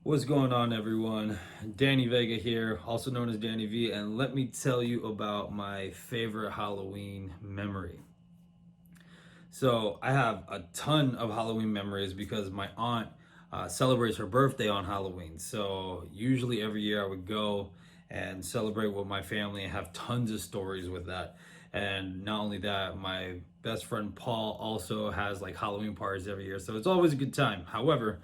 What's going on, everyone? Danny Vega here, also known as Danny V, and let me tell you about my favorite Halloween memory. So, I have a ton of Halloween memories because my aunt celebrates her birthday on Halloween. So, usually every year I would go and celebrate with my family and have tons of stories with that. And not only that, my best friend Paul also has like Halloween parties every year. So, it's always a good time. However,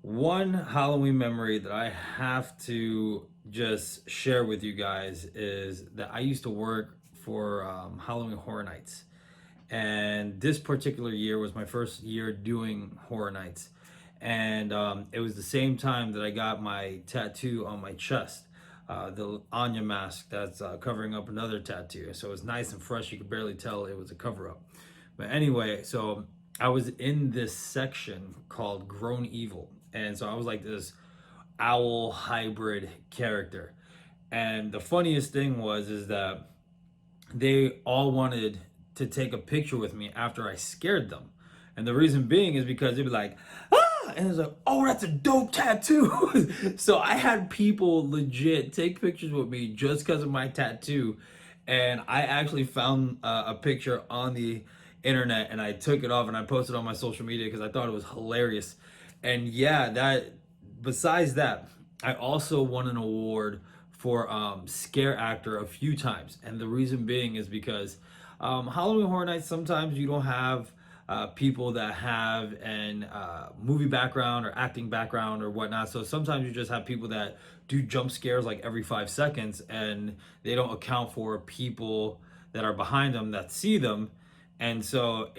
one Halloween memory that I have to just share with you guys is that I used to work for Halloween Horror Nights. And this particular year was my first year doing Horror Nights. And it was the same time that I got my tattoo on my chest, the Anya mask that's covering up another tattoo. So it was nice and fresh. You could barely tell it was a cover up. But anyway, so I was in this section called Grown Evil. And so I was like this owl hybrid character. And the funniest thing was is that they all wanted to take a picture with me after I scared them. And the reason being is because they'd be like, ah! And it's like, oh, that's a dope tattoo. So I had people legit take pictures with me just because of my tattoo. And I actually found a picture on the internet and I took it off and I posted it on my social media because I thought it was hilarious. And yeah, that besides that, I also won an award for scare actor a few times. And the reason being is because Halloween Horror Nights, sometimes you don't have people that have an movie background or acting background or whatnot. So sometimes you just have people that do jump scares like every 5 seconds and they don't account for people that are behind them that see them. And so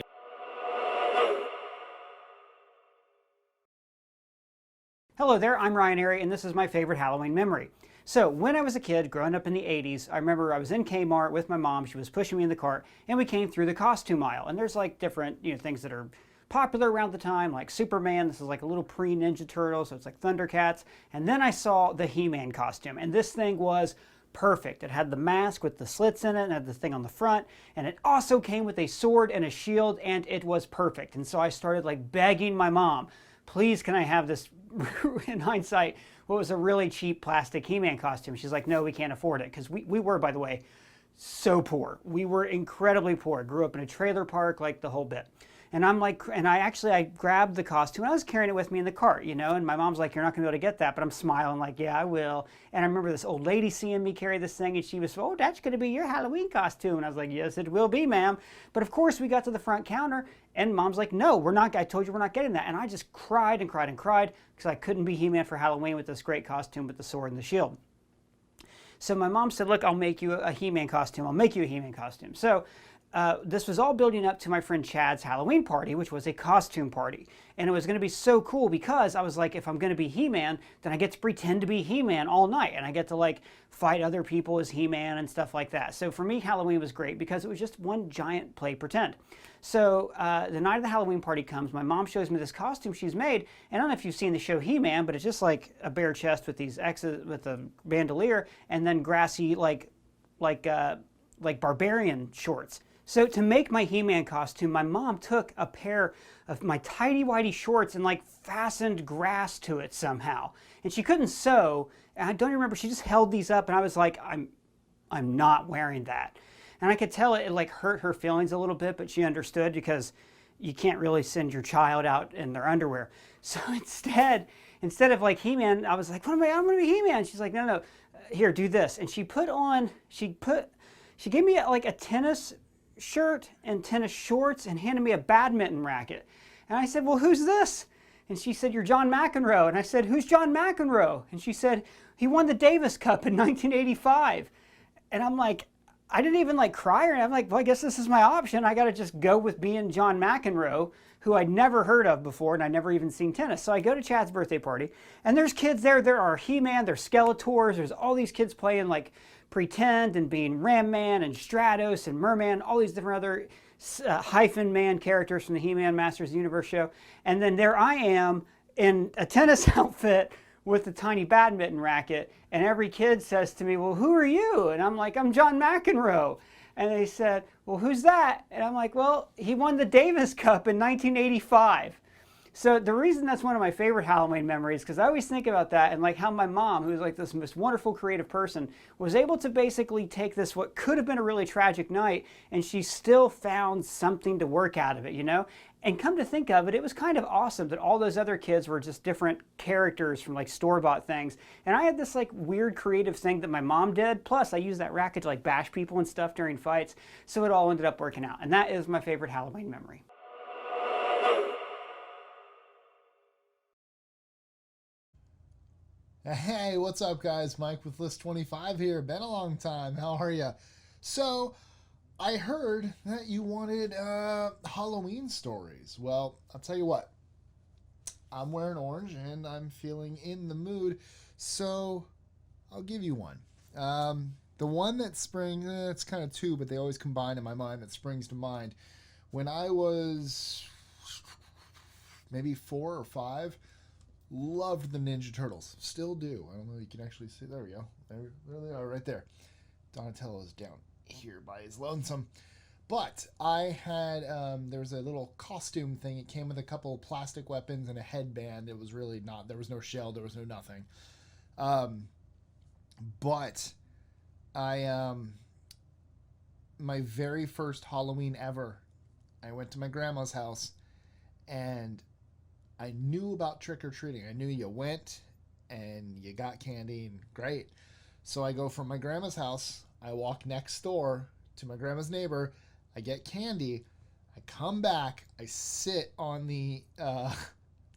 Hello there, I'm Ryan Airy, and this is my favorite Halloween memory. So, when I was a kid, growing up in the 80s, I remember I was in Kmart with my mom. She was pushing me in the cart, and we came through the costume aisle. And there's like different, things that are popular around the time, like Superman. This is like a little pre-Ninja Turtle, so it's like Thundercats. And then I saw the He-Man costume, and this thing was perfect. It had the mask with the slits in it and had the thing on the front, and it also came with a sword and a shield, and it was perfect. And so I started like begging my mom, please, can I have this? In hindsight, what was a really cheap plastic He-Man costume. She's like, no, we can't afford it. Because we were, by the way, so poor. We were incredibly poor. Grew up in a trailer park, like the whole bit. And I'm like, and I grabbed the costume and I was carrying it with me in the cart, and my mom's like, you're not gonna be able to get that, but I'm smiling like, yeah, I will. And I remember this old lady seeing me carry this thing and she was, oh, that's gonna be your Halloween costume. And I was like, yes, it will be, ma'am. But of course we got to the front counter and mom's like, no, we're not, I told you we're not getting that. And I just cried and cried and cried because I couldn't be He-Man for Halloween with this great costume with the sword and the shield. So my mom said, look, I'll make you a He-Man costume. I'll make you a He-Man costume. So this was all building up to my friend Chad's Halloween party, which was a costume party. And it was going to be so cool because I was like, if I'm going to be He-Man, then I get to pretend to be He-Man all night. And I get to like fight other people as He-Man and stuff like that. So for me, Halloween was great because it was just one giant play pretend. So the night of the Halloween party comes, my mom shows me this costume she's made. And I don't know if you've seen the show He-Man, but it's just like a bare chest with these X's, with a bandolier, and then grassy like barbarian shorts. So to make my He-Man costume, my mom took a pair of my tighty-whitey shorts and like fastened grass to it somehow. And she couldn't sew. And I don't even remember, she just held these up and I was like, I'm not wearing that. And I could tell it like hurt her feelings a little bit, but she understood because you can't really send your child out in their underwear. So instead of like He-Man, I was like, I'm gonna be He-Man. She's like, no, here, do this. And she gave me like a tennis shirt and tennis shorts and handed me a badminton racket. And I said, well, who's this? And she said, you're John McEnroe. And I said, who's John McEnroe? And she said, he won the Davis Cup in 1985. And I'm like, I didn't even like cry or I'm like, well, I guess this is my option. I got to just go with being John McEnroe, who I'd never heard of before and I'd never even seen tennis. So I go to Chad's birthday party and there's kids there. There are He-Man, there's Skeletors, there's all these kids playing like pretend and being Ram Man and Stratos and Merman, all these different other hyphen man characters from the He-Man Masters of the Universe show. And then there I am in a tennis outfit with a tiny badminton racket. And every kid says to me, well, who are you? And I'm like, I'm John McEnroe. And they said, well, who's that? And I'm like, well, he won the Davis Cup in 1985. So the reason that's one of my favorite Halloween memories, because I always think about that and like how my mom, who's like this most wonderful creative person, was able to basically take this, what could have been a really tragic night, and she still found something to work out of it, you know? And come to think of it, it was kind of awesome that all those other kids were just different characters from like store-bought things. And I had this like weird creative thing that my mom did. Plus I used that racket to like bash people and stuff during fights. So it all ended up working out. And that is my favorite Halloween memory. Hey, what's up, guys? Mike with List 25 here. Been a long time. How are you? So, I heard that you wanted Halloween stories. Well, I'll tell you what. I'm wearing orange and I'm feeling in the mood, so I'll give you one. The one that springs, it's kind of two, but they always combine in my mind, that springs to mind. When I was maybe 4 or 5, loved the Ninja Turtles. Still do. I don't know if you can actually see. There we go. There they are right there. Donatello's down here by his lonesome. But I had, there was a little costume thing. It came with a couple of plastic weapons and a headband. It was really not, there was no shell, there was no nothing. But I, my very first Halloween ever, I went to my grandma's house and I knew about trick-or-treating. I knew you went and you got candy and great. So I go from my grandma's house, I walk next door to my grandma's neighbor, I get candy, I come back, I sit on the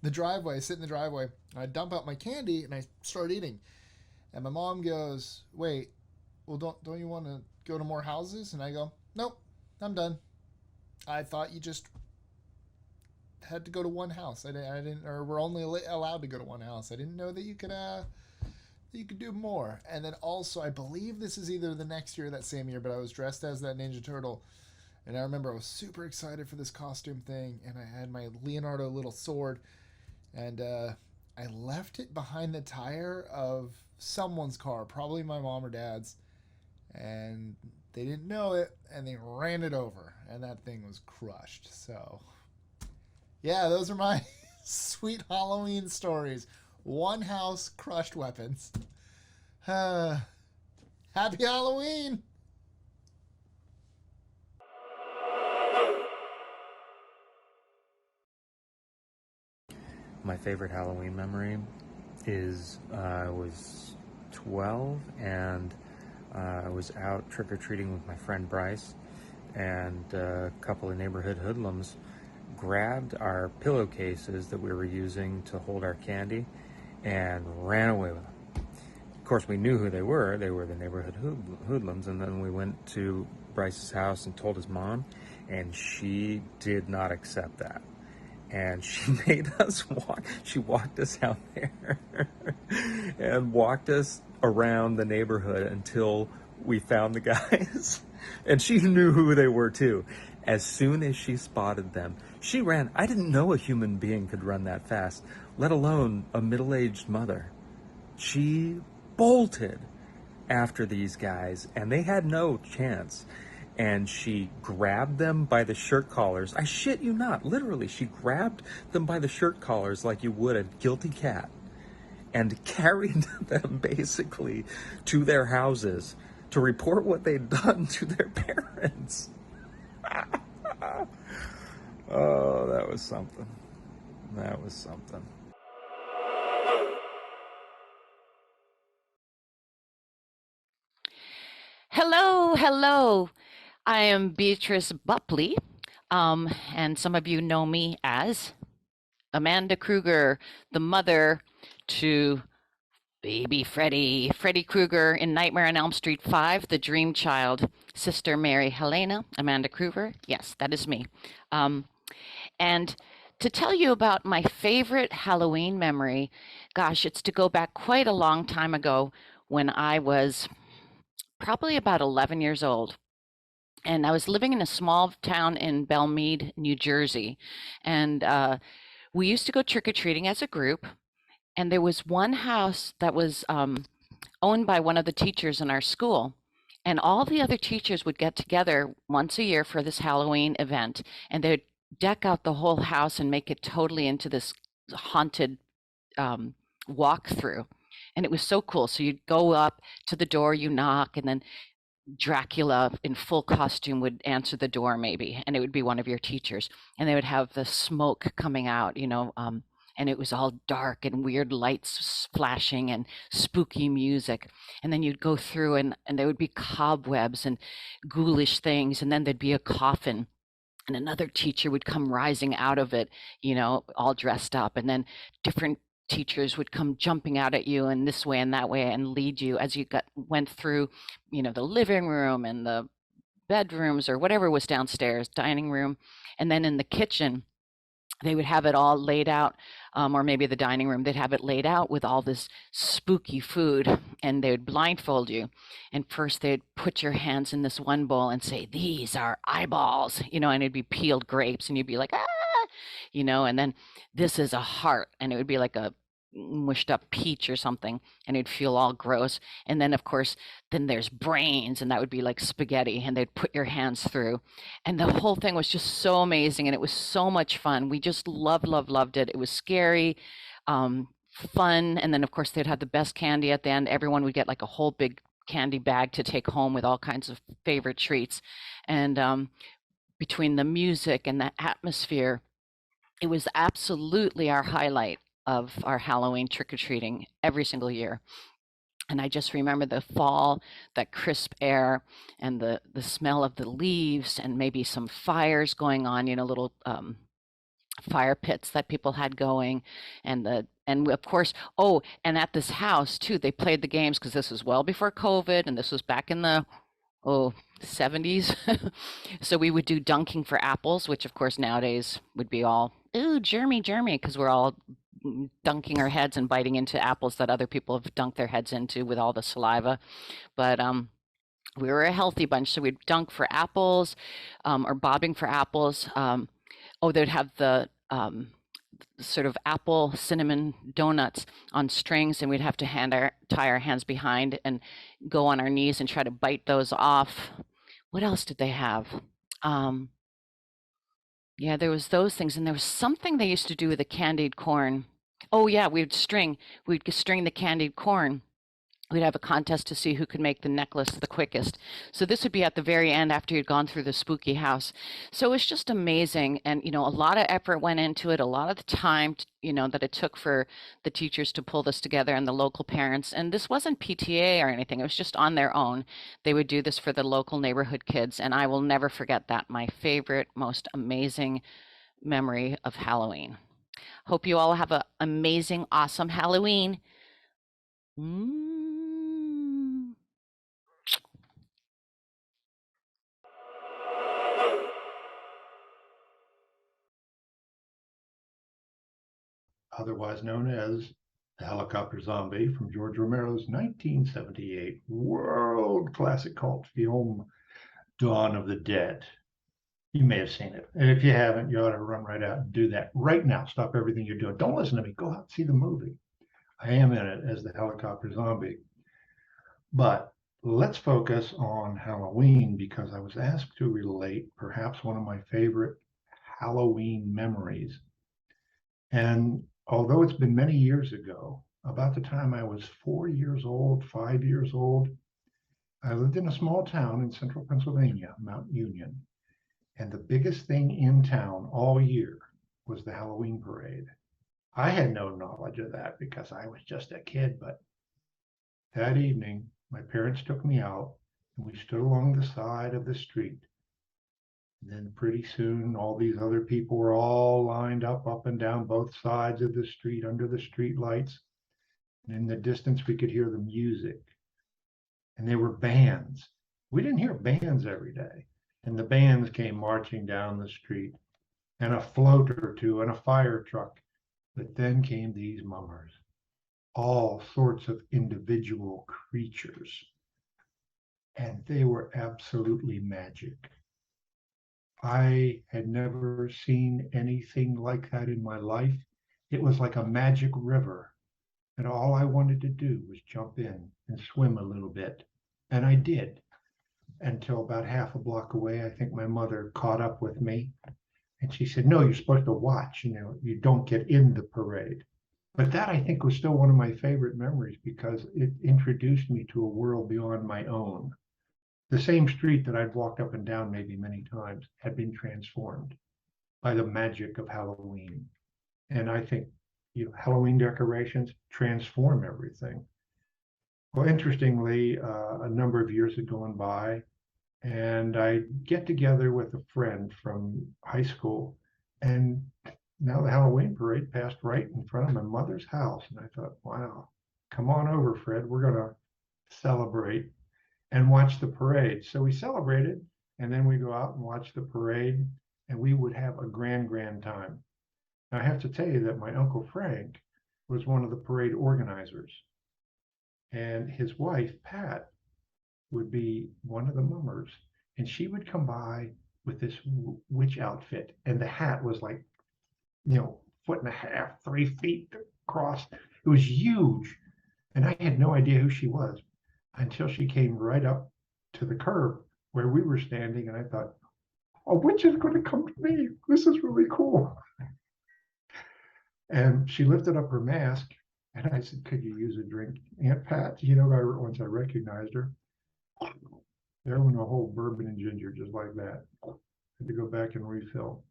driveway, I sit in the driveway, I dump out my candy and I start eating. And my mom goes, "Wait, well don't you want to go to more houses?" And I go, "Nope, I'm done. I thought you just had to go to one house. I didn't, or we're only allowed to go to one house. I didn't know that you could do more." And then also, I believe this is either the next year or that same year, but I was dressed as that Ninja Turtle, and I remember I was super excited for this costume thing, and I had my Leonardo little sword, and I left it behind the tire of someone's car, probably my mom or dad's, and they didn't know it, and they ran it over, and that thing was crushed. So yeah, those are my sweet Halloween stories. One house, crushed weapons. Happy Halloween! My favorite Halloween memory is I was 12 and I was out trick-or-treating with my friend Bryce, and a couple of neighborhood hoodlums grabbed our pillowcases that we were using to hold our candy and ran away with them. Of course, we knew who they were. They were the neighborhood hoodlums. And then we went to Bryce's house and told his mom, and she did not accept that. And she made us walk. She walked us out there and walked us around the neighborhood until we found the guys. And she knew who they were too. As soon as she spotted them, she ran. I didn't know a human being could run that fast, let alone a middle-aged mother. She bolted after these guys, and they had no chance. And she grabbed them by the shirt collars. I shit you not, literally, she grabbed them by the shirt collars like you would a guilty cat and carried them basically to their houses to report what they'd done to their parents. Oh, that was something. That was something. Hello. I am Beatrice Bupley, and some of you know me as Amanda Kruger, the mother to baby Freddy Krueger in Nightmare on Elm Street 5, the dream child, Sister Mary Helena, Amanda Kruger. Yes, that is me. And to tell you about my favorite Halloween memory, gosh, it's to go back quite a long time ago when I was probably about 11 years old. And I was living in a small town in Belmead, New Jersey. And we used to go trick-or-treating as a group. And there was one house that was owned by one of the teachers in our school. And all the other teachers would get together once a year for this Halloween event. And they'd deck out the whole house and make it totally into this haunted walkthrough. And it was so cool. So you'd go up to the door, you knock, and then Dracula in full costume would answer the door, maybe, and it would be one of your teachers, and they would have the smoke coming out, and it was all dark and weird lights flashing and spooky music. And then you'd go through, and there would be cobwebs and ghoulish things, and then there'd be a coffin. And another teacher would come rising out of it, all dressed up. And then different teachers would come jumping out at you and this way and that way and lead you as you went through, the living room and the bedrooms or whatever was downstairs, dining room. And then in the kitchen, they would have it all laid out, or maybe the dining room, they'd have it laid out with all this spooky food, and they would blindfold you. And first they'd put your hands in this one bowl and say, "These are eyeballs," and it'd be peeled grapes, and you'd be like, "Ah," and then "This is a heart," and it would be like a mushed up peach or something, and it'd feel all gross. And then of course, then there's brains, and that would be like spaghetti, and they'd put your hands through. And the whole thing was just so amazing, and it was so much fun. We just loved it. It was scary, fun, and then of course they'd have the best candy at the end. Everyone would get like a whole big candy bag to take home with all kinds of favorite treats. And between the music and the atmosphere, it was absolutely our highlight of our Halloween trick-or-treating every single year. And I just remember the fall, that crisp air, and the smell of the leaves, and maybe some fires going on, little fire pits that people had going, and of course, and at this house too, they played the games, because this was well before COVID, and this was back in the 70s. So we would do dunking for apples, which of course nowadays would be all, "Ooh, germy," because we're all dunking our heads and biting into apples that other people have dunked their heads into with all the saliva. But we were a healthy bunch, so we'd dunk for apples, or bobbing for apples. They'd have the sort of apple cinnamon donuts on strings, and we'd have to tie our hands behind and go on our knees and try to bite those off. What else did they have? Yeah, there was those things, and there was something they used to do with the candied corn. Oh yeah, we'd string the candied corn. We'd have a contest to see who could make the necklace the quickest. So this would be at the very end after you'd gone through the spooky house. So it's just amazing. And, a lot of effort went into it, a lot of the time, that it took for the teachers to pull this together, and the local parents. And this wasn't PTA or anything. It was just on their own. They would do this for the local neighborhood kids. And I will never forget that. My favorite, most amazing memory of Halloween. Hope you all have an amazing, awesome Halloween. Otherwise known as the Helicopter Zombie from George Romero's 1978 world classic cult film, Dawn of the Dead. You may have seen it. And if you haven't, you ought to run right out and do that right now. Stop everything you're doing. Don't listen to me. Go out and see the movie. I am in it as the Helicopter Zombie. But let's focus on Halloween, because I was asked to relate perhaps one of my favorite Halloween memories. And although it's been many years ago, about the time I was 4 years old, 5 years old, I lived in a small town in central Pennsylvania, Mount Union. And the biggest thing in town all year was the Halloween parade. I had no knowledge of that because I was just a kid, but that evening, my parents took me out, and we stood along the side of the street. And then pretty soon, all these other people were all lined up and down both sides of the street under the street lights. And in the distance, we could hear the music. And they were bands. We didn't hear bands every day. And the bands came marching down the street, and a float or two, and a fire truck. But then came these mummers, all sorts of individual creatures. And they were absolutely magic. I had never seen anything like that in my life. It was like a magic river. And all I wanted to do was jump in and swim a little bit. And I did, until about half a block away. I think my mother caught up with me. And she said, no, you're supposed to watch, you don't get in the parade. But that, I think, was still one of my favorite memories because it introduced me to a world beyond my own. The same street that I'd walked up and down maybe many times had been transformed by the magic of Halloween. And I think Halloween decorations transform everything. Well, interestingly, a number of years had gone by, and I get together with a friend from high school, and now the Halloween parade passed right in front of my mother's house. And I thought, wow, come on over, Fred. We're going to celebrate and watch the parade. So we celebrated, and then we go out and watch the parade, and we would have a grand, grand time. Now, I have to tell you that my Uncle Frank was one of the parade organizers, and his wife, Pat, would be one of the mummers, and she would come by with this witch outfit, and the hat was like, 1.5 feet, 3 feet across. It was huge, and I had no idea who she was until she came right up to the curb where we were standing, and I thought, a witch is going to come to me. This is really cool. And she lifted up her mask, and I said, could you use a drink, Aunt Pat? Once I recognized her, there went a whole bourbon and ginger just like that. Had to go back and refill.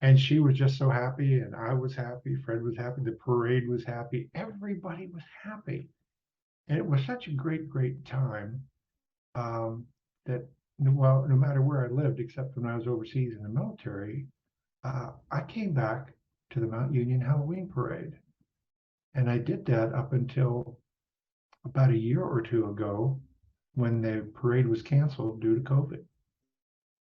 And she was just so happy, and I was happy. Fred was happy. The parade was happy. Everybody was happy. And it was such a great, great time that, no matter where I lived, except when I was overseas in the military, I came back to the Mount Union Halloween Parade. And I did that up until about a year or two ago when the parade was canceled due to COVID.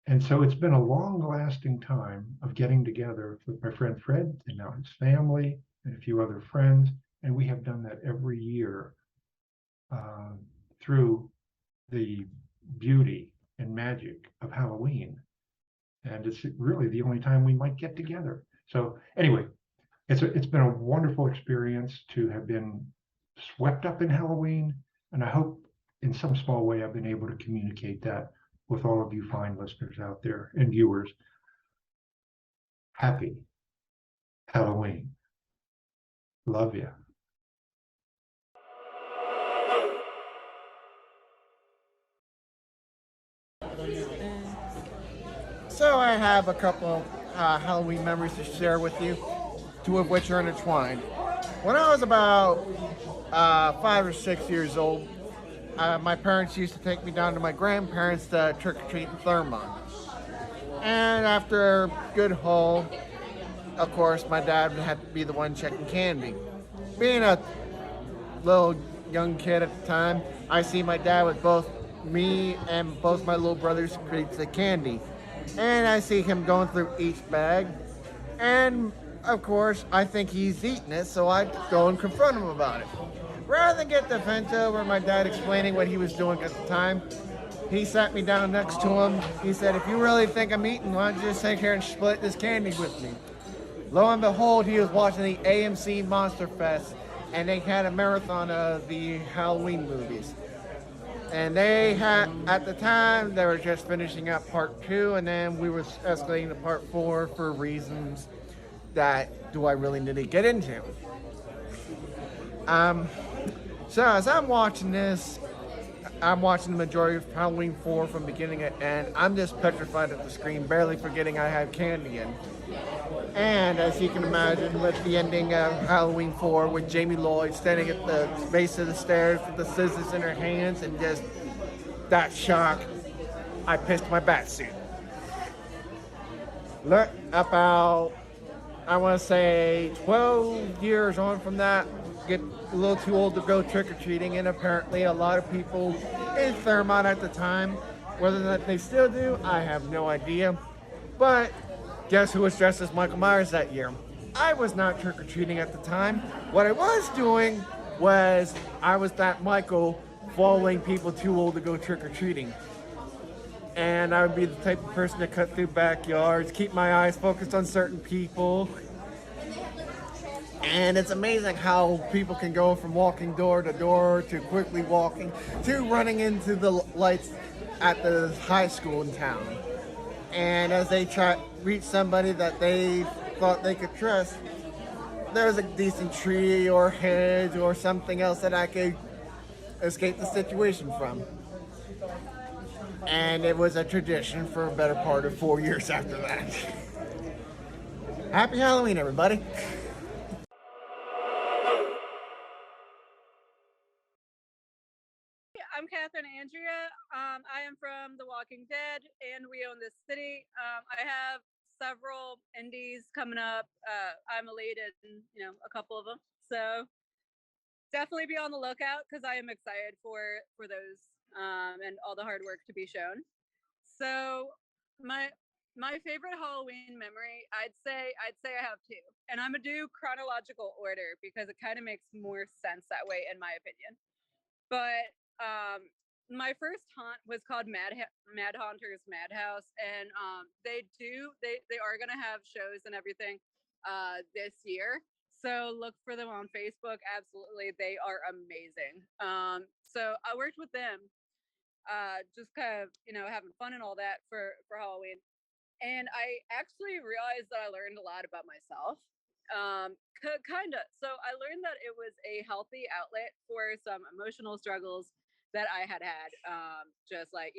And so it's been a long-lasting time of getting together with my friend Fred and now his family and a few other friends. And we have done that every year through the beauty and magic of Halloween. And it's really the only time we might get together. So anyway, it's been a wonderful experience to have been swept up in Halloween. And I hope in some small way I've been able to communicate that with all of you fine listeners out there and viewers. Happy Halloween. Love you. So I have a couple Halloween memories to share with you, two of which are intertwined. When I was about 5 or 6 years old, my parents used to take me down to my grandparents to trick-or-treat in Thurmont. And after a good haul, of course, my dad would have to be the one checking candy. Being a little young kid at the time, I see my dad with both me and both my little brothers crates of candy. And I see him going through each bag. And, of course, I think he's eating it, so I go and confront him about it. Rather than get defensive over my dad explaining what he was doing at the time, he sat me down next to him. He said, if you really think I'm eating, why don't you just sit here and split this candy with me? Lo and behold, he was watching the AMC Monster Fest, and they had a marathon of the Halloween movies. And they had, at the time, they were just finishing up part 2, and then we were escalating to part 4 for reasons that do I really need to get into. So as I'm watching this, I'm watching the majority of Halloween 4 from beginning to end. I'm just petrified at the screen, barely forgetting I have candy in. And as you can imagine, with the ending of Halloween 4, with Jamie Lloyd standing at the base of the stairs with the scissors in her hands and just that shock, I pissed my bat suit. Look, about, I want to say 12 years on from that, get a little too old to go trick-or-treating, and apparently a lot of people in Thurmont at the time, whether or not they still do, I have no idea. But guess who was dressed as Michael Myers that year? I was not trick-or-treating at the time. What I was doing was I was that Michael following people too old to go trick-or-treating. And I would be the type of person to cut through backyards, keep my eyes focused on certain people. And it's amazing how people can go from walking door to door to quickly walking to running into the lights at the high school in town. And as they reach somebody that they thought they could trust, there was a decent tree or hedge or something else that I could escape the situation from. And it was a tradition for a better part of 4 years after that. Happy Halloween, everybody. I'm Catherine Andrea. I am from The Walking Dead, and we own this city. I have several indies coming up. I'm a lead in, a couple of them. So definitely be on the lookout because I am excited for those and all the hard work to be shown. So my favorite Halloween memory, I'd say I have two, and I'm gonna do chronological order because it kind of makes more sense that way, in my opinion. But my first haunt was called Mad Haunter's Madhouse, and they are gonna have shows and everything this year. So look for them on Facebook. Absolutely, they are amazing. So I worked with them, just kind of having fun and all that for Halloween, and I actually realized that I learned a lot about myself. Kind of. So I learned that it was a healthy outlet for some emotional struggles that I had just like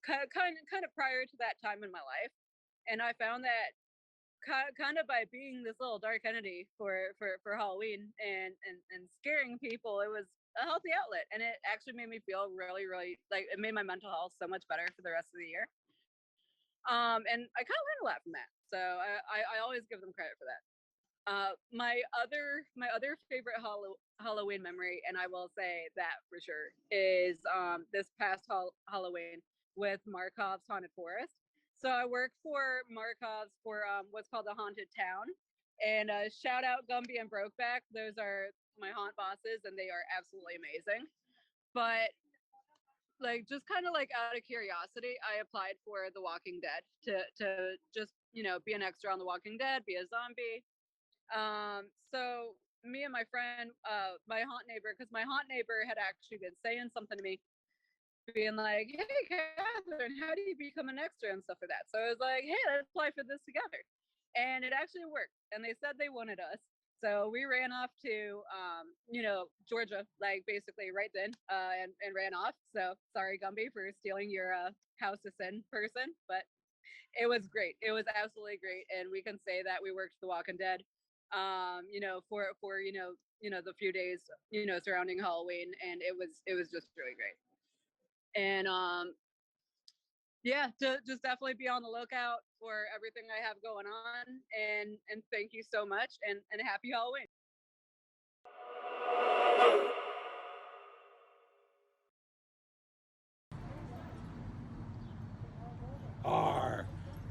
kind of prior to that time in my life, and I found that kind of by being this little dark entity for Halloween and scaring people, it was a healthy outlet, and it actually made me feel really, really, like, it made my mental health so much better for the rest of the year. And I kind of learned a lot from that, so I always give them credit for that. My other favorite Halloween memory, and I will say that for sure, is this past Halloween with Markov's Haunted Forest. So I work for Markov's for what's called the Haunted Town, and shout out Gumby and Brokeback. Those are my haunt bosses, and they are absolutely amazing. But like, just kind of like out of curiosity, I applied for The Walking Dead to just be an extra on The Walking Dead, be a zombie. So me and my friend, my haunt neighbor, because my haunt neighbor had actually been saying something to me, being like, "Hey, Catherine, how do you become an extra and stuff like that?" So I was like, "Hey, let's apply for this together," and it actually worked. And they said they wanted us, so we ran off to, Georgia, like basically right then, and ran off. So sorry, Gumby, for stealing your house to sin person, but it was great. It was absolutely great, and we can say that we worked The Walking Dead, for the few days surrounding Halloween, and it was just really great. And yeah, just definitely be on the lookout for everything I have going on, and thank you so much, and happy Halloween.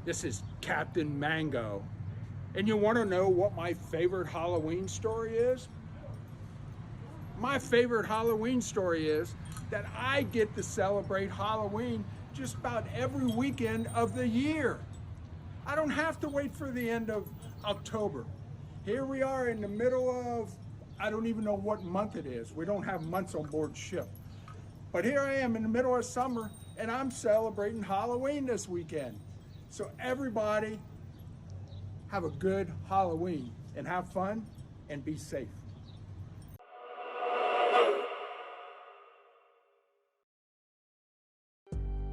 This is Captain Mango. And you want to know what my favorite Halloween story is? My favorite Halloween story is that I get to celebrate Halloween just about every weekend of the year. I don't have to wait for the end of October. Here we are in the middle of, I don't even know what month it is. We don't have months on board ship. But here I am in the middle of summer, and I'm celebrating Halloween this weekend. So everybody, have a good Halloween and have fun and be safe.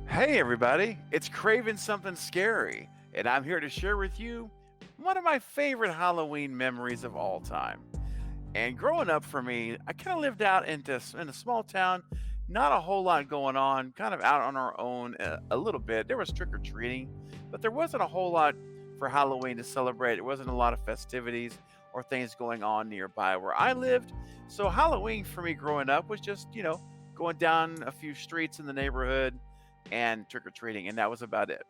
Hey everybody, it's Craven Something Scary, and I'm here to share with you one of my favorite Halloween memories of all time. And growing up for me, I kind of lived out in a small town, not a whole lot going on, kind of out on our own a little bit. There was trick-or-treating, but there wasn't a whole lot for Halloween to celebrate. There wasn't a lot of festivities or things going on nearby where I lived. So Halloween for me growing up was just, going down a few streets in the neighborhood and trick-or-treating, and that was about it.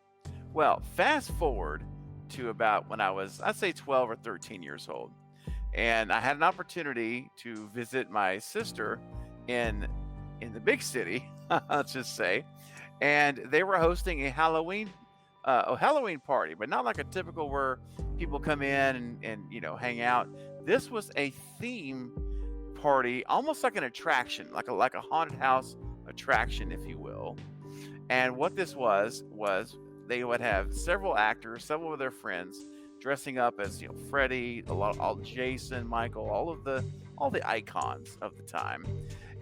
Well, fast forward to about when I was, I'd say 12 or 13 years old. And I had an opportunity to visit my sister in the big city, let's just say. And they were hosting a Halloween party, but not like a typical where people come in and hang out. This was a theme party, almost like an attraction, like a haunted house attraction, if you will. And what this was they would have several actors, several of their friends, dressing up as Freddie, all Jason, Michael, all the icons of the time,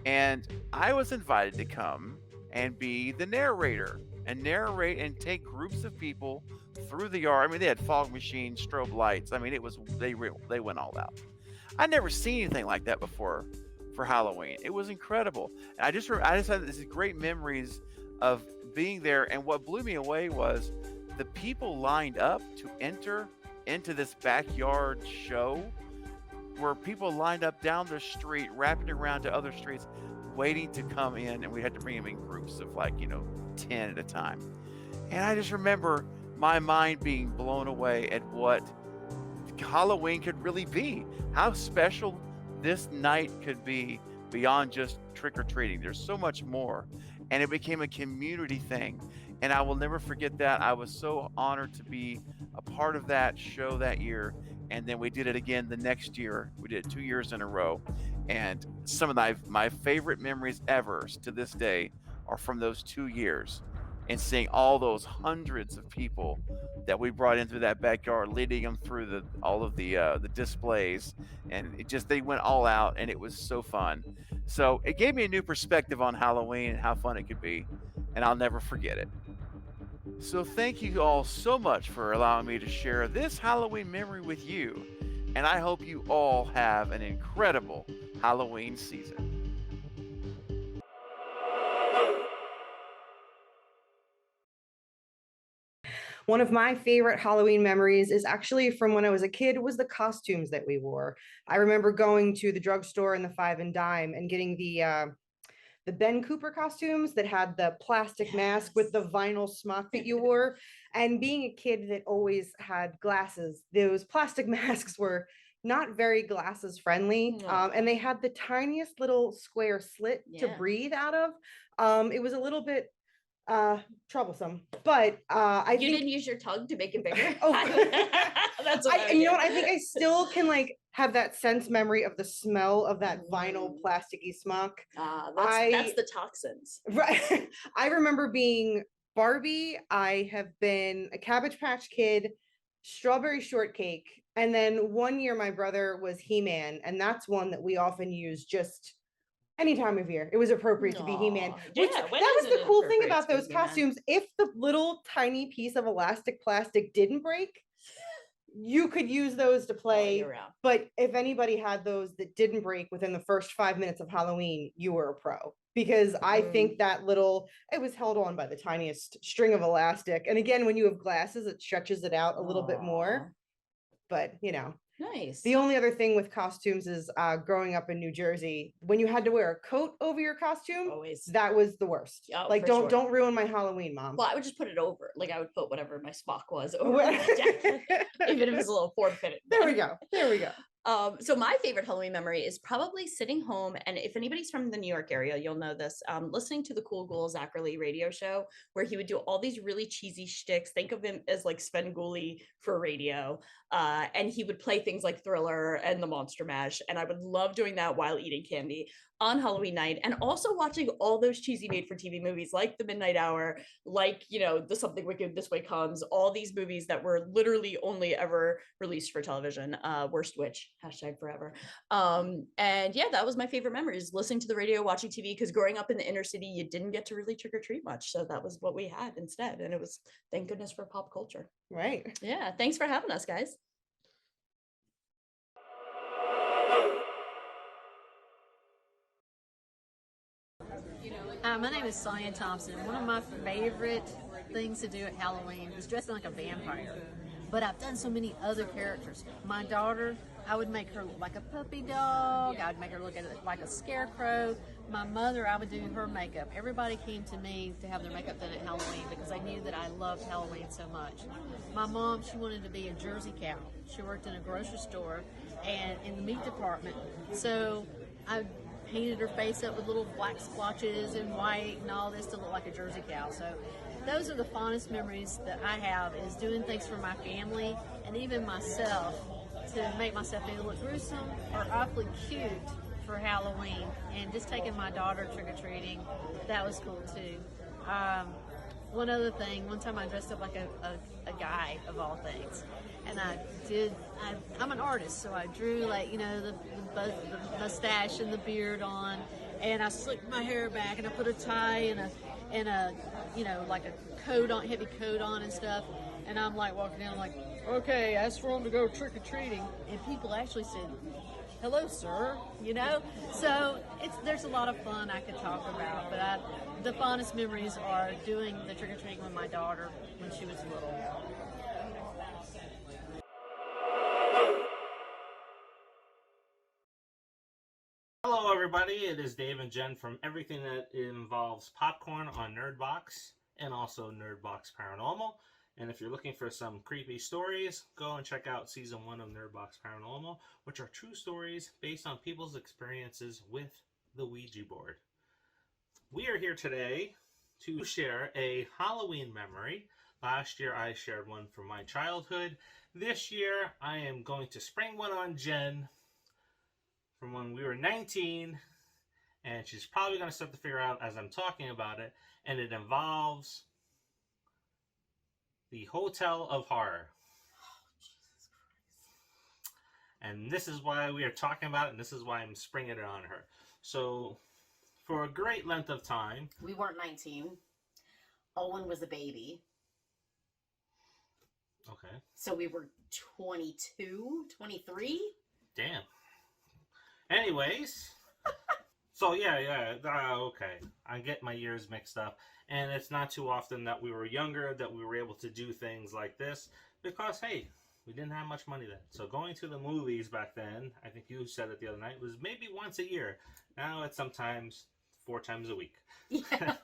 and I was invited to come and be the narrator and narrate and take groups of people through the yard. I mean, they had fog machines, strobe lights. I mean, it was they went all out. I'd never seen anything like that before for Halloween. It was incredible. And I just had these great memories of being there. And what blew me away was the people lined up to enter into this backyard show, where people lined up down the street, wrapping around to other streets, waiting to come in, and we had to bring them in groups of 10 at a time. And I just remember my mind being blown away at what Halloween could really be, how special this night could be beyond just trick-or-treating. There's so much more, and it became a community thing, and I will never forget that. I was so honored to be a part of that show that year, and then we did it again the next year. We did it 2 years in a row, and some of my favorite memories ever to this day are from those 2 years, and seeing all those hundreds of people that we brought into that backyard, leading them through all of the displays, and they went all out, and it was so fun. So it gave me a new perspective on Halloween and how fun it could be, and I'll never forget it. So thank you all so much for allowing me to share this Halloween memory with you, and I hope you all have an incredible Halloween season. One of my favorite Halloween memories is actually from when I was a kid, was the costumes that we wore. I remember going to the drugstore in the Five and Dime and getting the Ben Cooper costumes that had the plastic mask with the vinyl smock that you wore. And being a kid that always had glasses, those plastic masks were not very glasses friendly. And they had the tiniest little square slit to breathe out of. It was a little bit troublesome, but I think didn't use your tongue to make it bigger. Oh, that's what you know what? I think I still can have that sense memory of the smell of that vinyl plasticky smock. That's the toxins, right? I remember being Barbie. I have been a Cabbage Patch Kid, Strawberry Shortcake, and then one year my brother was He-Man, and that's one that we often use just any time of year. It was appropriate to be He-Man. That was the cool thing about those costumes. If the little tiny piece of elastic plastic didn't break, you could use those to play. But if anybody had those that didn't break within the first 5 minutes of Halloween, you were a pro. Because I think that it was held on by the tiniest string of elastic. And again, when you have glasses, it stretches it out a little bit more. But, Nice. The only other thing with costumes is growing up in New Jersey, when you had to wear a coat over your costume, that was the worst. Don't ruin my Halloween, Mom. Well, I would just put it over. I would put whatever my smock was over my jacket, even if it was a little form-fitted. There we go. So my favorite Halloween memory is probably sitting home, and if anybody's from the New York area, you'll know this, listening to the Cool Ghoul Zachary radio show, where he would do all these really cheesy shticks. Think of him as Svengoolie for radio, and he would play things like Thriller and the Monster Mash, and I would love doing that while eating candy on Halloween night, and also watching all those cheesy made-for-TV movies like The Midnight Hour, The Something Wicked This Way Comes, all these movies that were literally only ever released for television. Worst Witch, #forever. And yeah, that was my favorite memories, listening to the radio, watching TV, because growing up in the inner city, you didn't get to really trick-or-treat much, so that was what we had instead, and it was, thank goodness for pop culture. Right. Yeah, thanks for having us, guys. My name is Sonia Thompson. One of my favorite things to do at Halloween was dressing like a vampire. But I've done so many other characters. My daughter, I would make her look like a puppy dog. I would make her look like a scarecrow. My mother, I would do her makeup. Everybody came to me to have their makeup done at Halloween because they knew that I loved Halloween so much. My mom, she wanted to be a Jersey cow. She worked in a grocery store and in the meat department. So I painted her face up with little black splotches and white and all this to look like a Jersey cow. So those are the fondest memories that I have, is doing things for my family and even myself to make myself either look gruesome or awfully cute for Halloween. And just taking my daughter trick-or-treating, that was cool too. one other thing. One time I dressed up like a guy of all things, and I'm an artist, so I drew like, you know, the mustache and the beard on, and I slicked my hair back, and I put a tie and a you know, like a coat on, heavy coat on and stuff. And I'm like walking down, I'm like, okay, ask for them to go trick or treating, and people actually said, "Hello, sir," you know. So there's a lot of fun I could talk about, but the fondest memories are doing the trick or treating with my daughter when she was little. Hello everybody, it is Dave and Jen from everything that involves popcorn on NERDBOX and also NERDBOX Paranormal. And if you're looking for some creepy stories, go and check out season 1 of NERDBOX Paranormal, which are true stories based on people's experiences with the Ouija board. We are here today to share a Halloween memory. Last year I shared one from my childhood. This year I am going to spring one on Jen from when we were 19, and she's probably going to start to figure out as I'm talking about it, and it involves the Hotel of Horror. And this is why we are talking about it, and this is why I'm springing it on her. So, for a great length of time... We weren't 19. Owen was a baby. Okay. So we were 22, 23? Damn. Anyways, so yeah, okay. I get my years mixed up, and it's not too often that we were younger that we were able to do things like this, because, hey, we didn't have much money then. So going to the movies back then, I think you said it the other night, was maybe once a year. Now it's sometimes 4 times a week. Yeah.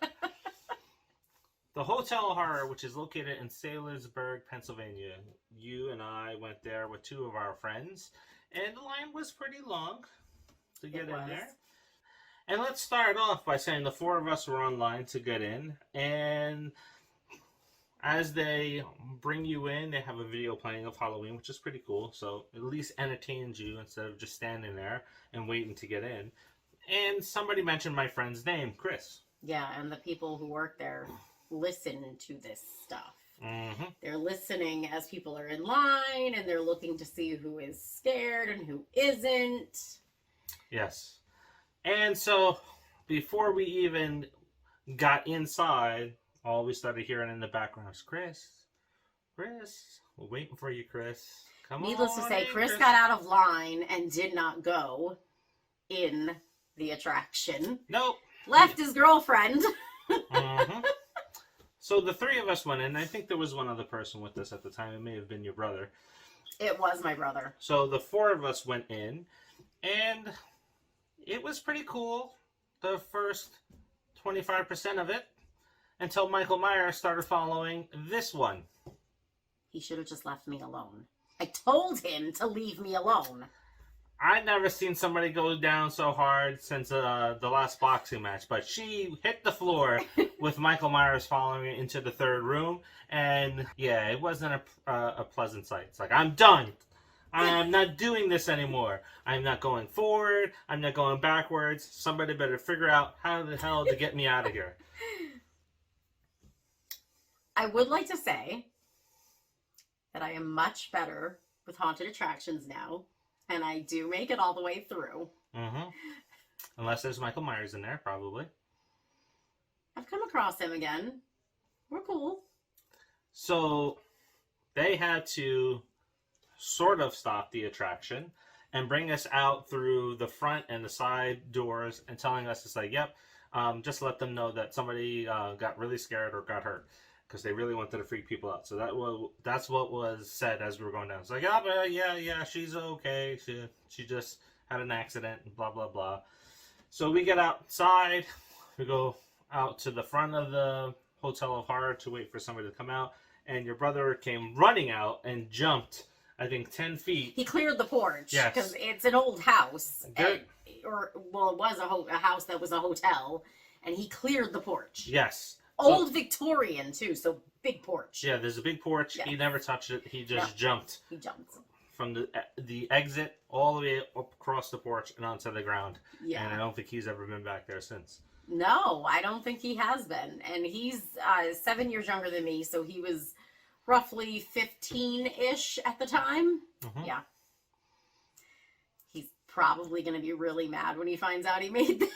The Hotel of Horror, which is located in Saylorsburg, Pennsylvania. You and I went there with 2 of our friends, and the line was pretty long to get in there. And let's start off by saying the 4 of us were online to get in, and as they bring you in, they have a video playing of Halloween, which is pretty cool, so at least entertains you instead of just standing there and waiting to get in. And somebody mentioned my friend's name, Chris. Yeah, and the people who work there listen to this stuff. Mm-hmm. They're listening as people are in line, and they're looking to see who is scared and who isn't. Yes. And so, before we even got inside, all we started hearing in the background was, Chris, we're waiting for you, Chris. Come on. Needless to say, Chris got out of line and did not go in the attraction. Nope. Left his girlfriend. Mm-hmm. So the 3 of us went in. I think there was one other person with us at the time. It may have been your brother. It was my brother. So the 4 of us went in, and it was pretty cool, the first 25% of it, until Michael Myers started following this one. He should have just left me alone. I told him to leave me alone. I've never seen somebody go down so hard since the last boxing match, but she hit the floor with Michael Myers following her into the 3rd room, and yeah, it wasn't a pleasant sight. It's like, I'm done. I'm not doing this anymore. I'm not going forward. I'm not going backwards. Somebody better figure out how the hell to get me out of here. I would like to say that I am much better with haunted attractions now, and I do make it all the way through. Mm-hmm. Unless there's Michael Myers in there, probably. I've come across him again. We're cool. So they had to sort of stop the attraction and bring us out through the front and the side doors and telling us, it's like, yep, just let them know that somebody got really scared or got hurt, because they really wanted to freak people out. So that's what was said as we were going down. It's like, yeah, she's okay. She just had an accident, and blah, blah, blah. So we get outside. We go out to the front of the Hotel of Horror to wait for somebody to come out. And your brother came running out and jumped, I think, 10 feet. He cleared the porch. Yes. Because it's an old house. Good. It was a house that was a hotel. And he cleared the porch. Yes. Old Victorian, too, so big porch. Yeah, there's a big porch. Yes. He never touched it. He just jumped. He jumped. From the exit all the way up across the porch and onto the ground. Yeah. And I don't think he's ever been back there since. No, I don't think he has been. And he's 7 years younger than me, so he was roughly 15-ish at the time. Mhm. Yeah. He's probably going to be really mad when he finds out he made this.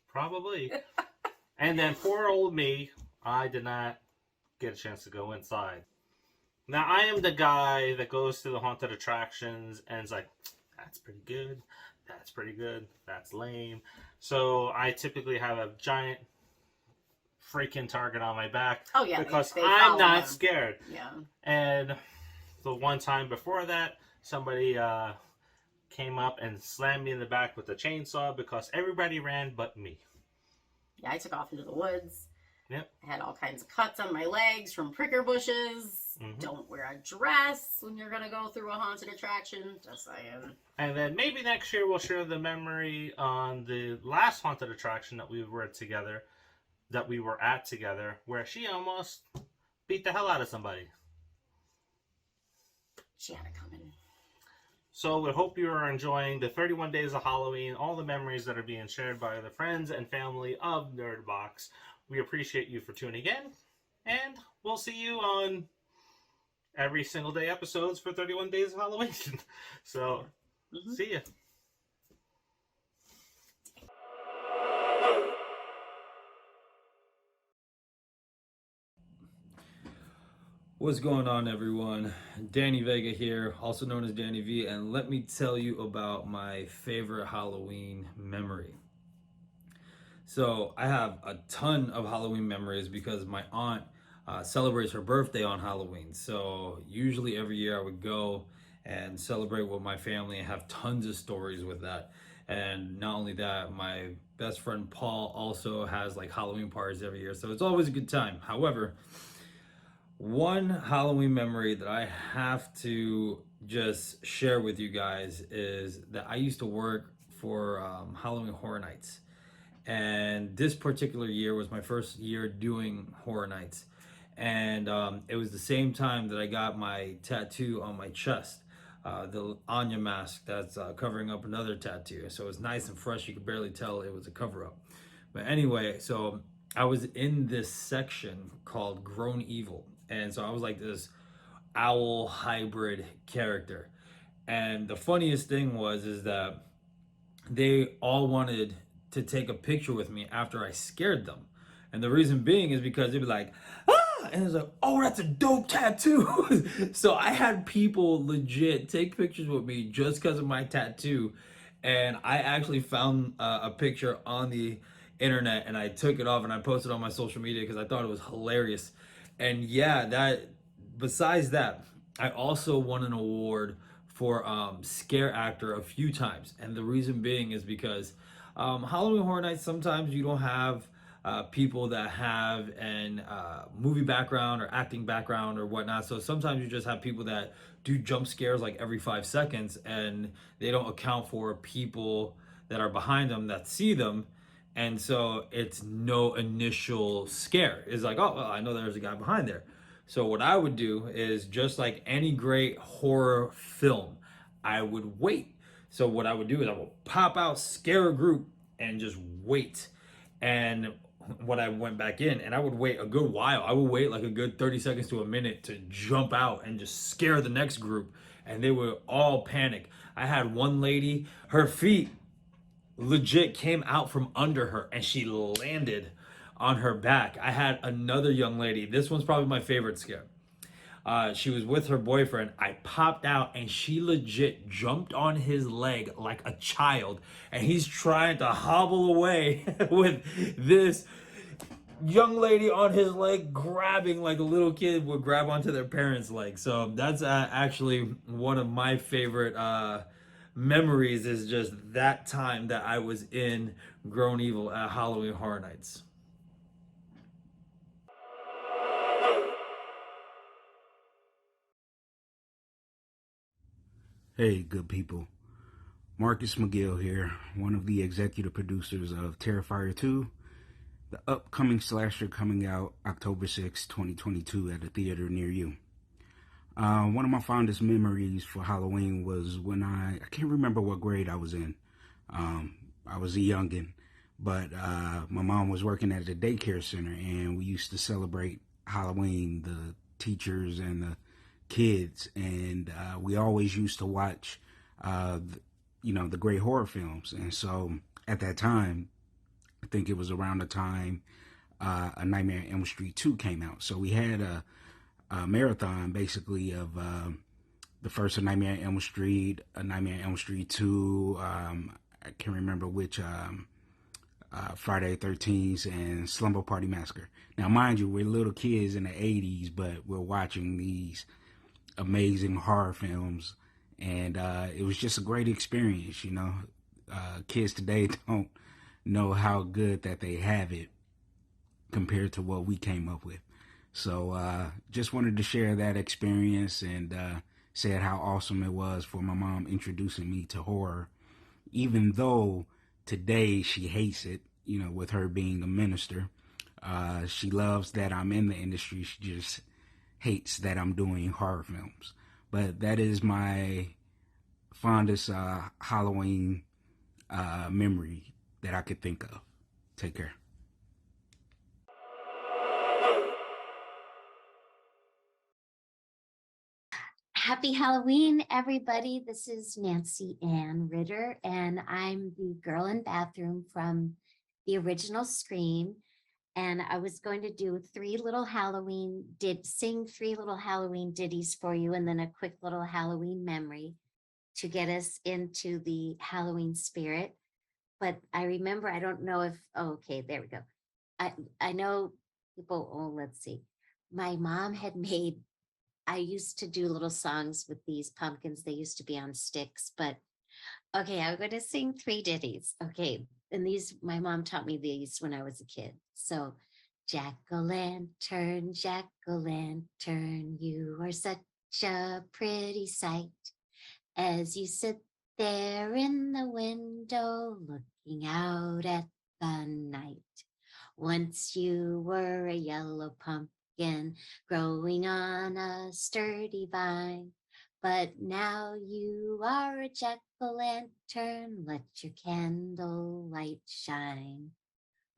Probably. And then poor old me, I did not get a chance to go inside. Now, I am the guy that goes to the haunted attractions and is like, that's pretty good, that's pretty good, that's lame. So I typically have a giant freaking target on my back. Oh, yeah. Because they I'm follow not him. scared. Yeah. And the one time before that, somebody came up and slammed me in the back with a chainsaw because everybody ran but me. Yeah, I took off into the woods. Yep. I had all kinds of cuts on my legs from pricker bushes. Mhm. Don't wear a dress when you're going to go through a haunted attraction. Just saying. And then maybe next year we'll share the memory on the last haunted attraction that we were at together, where she almost beat the hell out of somebody. She had it coming. So we hope you are enjoying the 31 days of Halloween, all the memories that are being shared by the friends and family of NERDBOX. We appreciate you for tuning in, and we'll see you on every single day episodes for 31 days of Halloween. So, see ya. What's going on, everyone? Danny Vega here, also known as Danny V, and let me tell you about my favorite Halloween memory. So I have a ton of Halloween memories because my aunt celebrates her birthday on Halloween. So usually every year I would go and celebrate with my family and have tons of stories with that. And not only that, my best friend Paul also has like Halloween parties every year. So it's always a good time. However, one Halloween memory that I have to just share with you guys is that I used to work for Halloween Horror Nights. And this particular year was my first year doing Horror Nights. And it was the same time that I got my tattoo on my chest, the Anya mask that's covering up another tattoo. So it was nice and fresh. You could barely tell it was a cover up. But anyway, so I was in this section called Grown Evil. And so I was like this owl hybrid character. And the funniest thing is that they all wanted to take a picture with me after I scared them. And the reason being is because they'd be like, ah! And it's like, oh, that's a dope tattoo. So I had people legit take pictures with me just because of my tattoo. And I actually found a picture on the internet and I took it off and I posted it on my social media because I thought it was hilarious. And yeah, besides that, I also won an award for scare actor a few times. And the reason being is because Halloween Horror Nights, sometimes you don't have people that have an movie background or acting background or whatnot. So sometimes you just have people that do jump scares like every 5 seconds and they don't account for people that are behind them that see them. And so it's no initial scare. It's like, oh, well, I know there's a guy behind there. So what I would do is, just like any great horror film, I would wait. So what I would do is I would pop out, scare a group, and just wait. And when I went back in, and I would wait a good while. I would wait like a good 30 seconds to a minute to jump out and just scare the next group. And they would all panic. I had one lady, her feet legit came out from under her and she landed on her back. I had another young lady. This one's probably my favorite scare. She was with her boyfriend. I popped out and she legit jumped on his leg like a child. And he's trying to hobble away with this young lady on his leg, grabbing like a little kid would grab onto their parents' leg. So that's actually one of my favorite memories, is just that time that I was in Grown Evil at Halloween Horror Nights. Hey, good people. Marcus McGill here, one of the executive producers of Terrifier 2, the upcoming slasher coming out October 6, 2022 at a theater near you. One of my fondest memories for Halloween was when I can't remember what grade I was in. I was a youngin', but my mom was working at the daycare center, and we used to celebrate Halloween, the teachers and the kids, and we always used to watch, the great horror films. And so at that time, I think it was around the time A Nightmare on Elm Street 2 came out. So we had a marathon basically of the first A Nightmare on Elm Street, A Nightmare on Elm Street 2. I can't remember which. Friday 13th and Slumber Party Massacre. Now, mind you, we're little kids in the 80s, but we're watching these amazing horror films, and it was just a great experience. Kids today don't know how good that they have it compared to what we came up with. So just wanted to share that experience, and said how awesome it was for my mom introducing me to horror, even though today she hates it, with her being a minister. She loves that I'm in the industry. She just hates that I'm doing horror films. But that is my fondest Halloween memory that I could think of. Take care. Happy Halloween, everybody. This is Nancy Ann Ritter, and I'm the girl in bathroom from the original Scream. And I was going to do sing 3 little Halloween ditties for you, and then a quick little Halloween memory to get us into the Halloween spirit. But I remember, I don't know if, okay, there we go. I know people, let's see. My mom had made, I used to do little songs with these pumpkins. They used to be on sticks, but okay, I'm going to sing 3 ditties. Okay, and my mom taught me these when I was a kid. So, jack-o'-lantern, jack-o'-lantern, you are such a pretty sight as you sit there in the window looking out at the night. Once you were a yellow pumpkin growing on a sturdy vine, but now you are a jack-o'-lantern, let your candle light shine.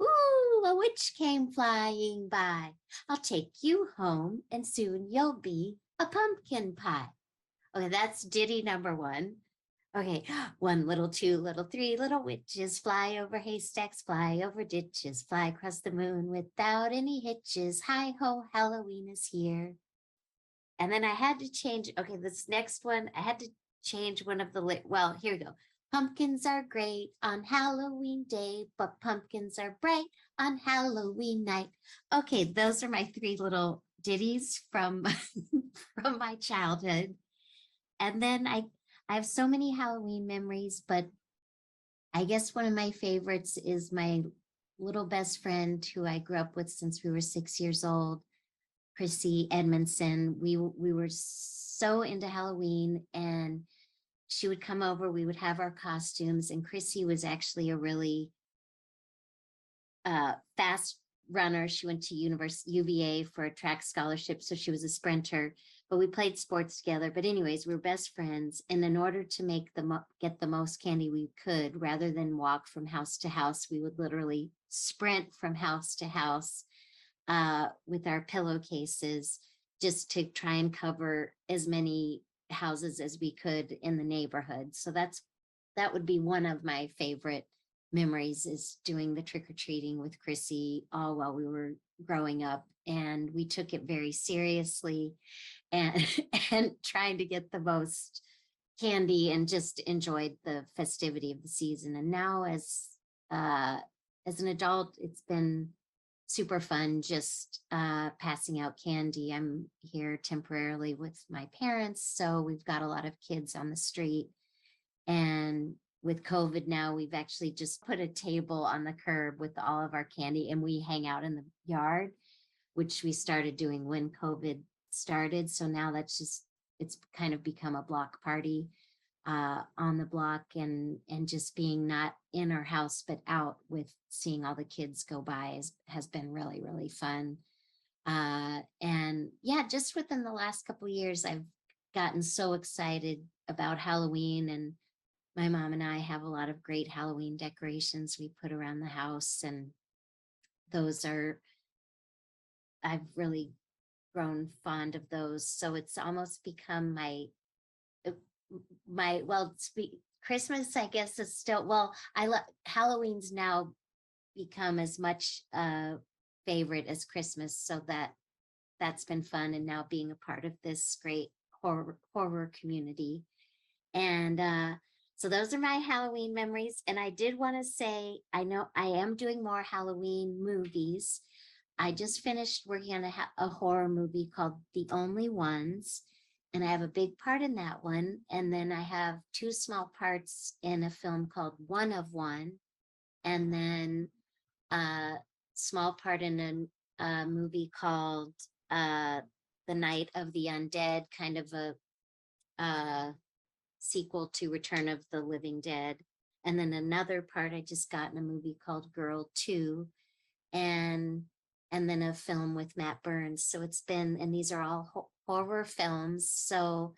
Ooh, a witch came flying by. I'll take you home and soon you'll be a pumpkin pie. Okay, that's ditty number 1. Okay, 1 little, 2 little, 3 little witches fly over haystacks, fly over ditches, fly across the moon without any hitches. Hi ho, Halloween is here. And then I had to change, okay, this next one, I had to change one of the, well, here we go. Pumpkins are great on Halloween day, but pumpkins are bright on Halloween night. Okay, those are my 3 little ditties from, from my childhood. And then I have so many Halloween memories, but I guess one of my favorites is my little best friend who I grew up with since we were 6 years old, Chrissy Edmondson. We were so into Halloween, and she would come over, we would have our costumes, and Chrissy was actually a really fast runner. She went to UVA for a track scholarship, so she was a sprinter, but we played sports together. But anyways, we were best friends, and in order to get the most candy we could, rather than walk from house to house, we would literally sprint from house to house with our pillowcases, just to try and cover as many houses as we could in the neighborhood. So that would be one of my favorite memories, is doing the trick-or-treating with Chrissy all while we were growing up. And we took it very seriously, and and trying to get the most candy, and just enjoyed the festivity of the season. And now as an adult, it's been super fun just passing out candy. I'm here temporarily with my parents, so we've got a lot of kids on the street. And with COVID now, we've actually just put a table on the curb with all of our candy, and we hang out in the yard, which we started doing when COVID started. So now it's kind of become a block party on the block, and just being not in our house but out, with seeing all the kids go by has been really, really fun. And yeah, just within the last couple of years, I've gotten so excited about Halloween, and my mom and I have a lot of great Halloween decorations we put around the house, and those are, I've really grown fond of those. So it's almost become Christmas, I guess, is still, well, Halloween's now become as much favorite as Christmas. So that's been fun. And now being a part of this great horror community. And so those are my Halloween memories. And I did want to say, I know I am doing more Halloween movies. I just finished working on a horror movie called The Only Ones, and I have a big part in that one. And then I have 2 small parts in a film called One of One, and then a small part in a movie called The Night of the Undead, kind of a sequel to Return of the Living Dead. And then another part I just got in a movie called Girl 2, and then a film with Matt Burns. So it's been, and these are all horror films. So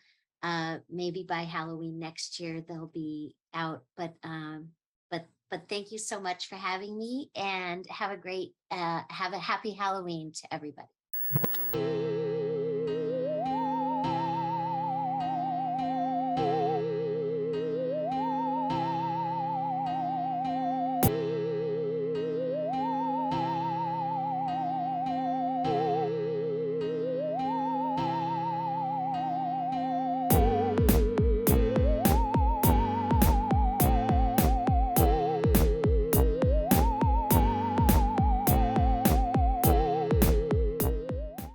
maybe by Halloween next year they'll be out. But thank you so much for having me, and have a happy Halloween to everybody.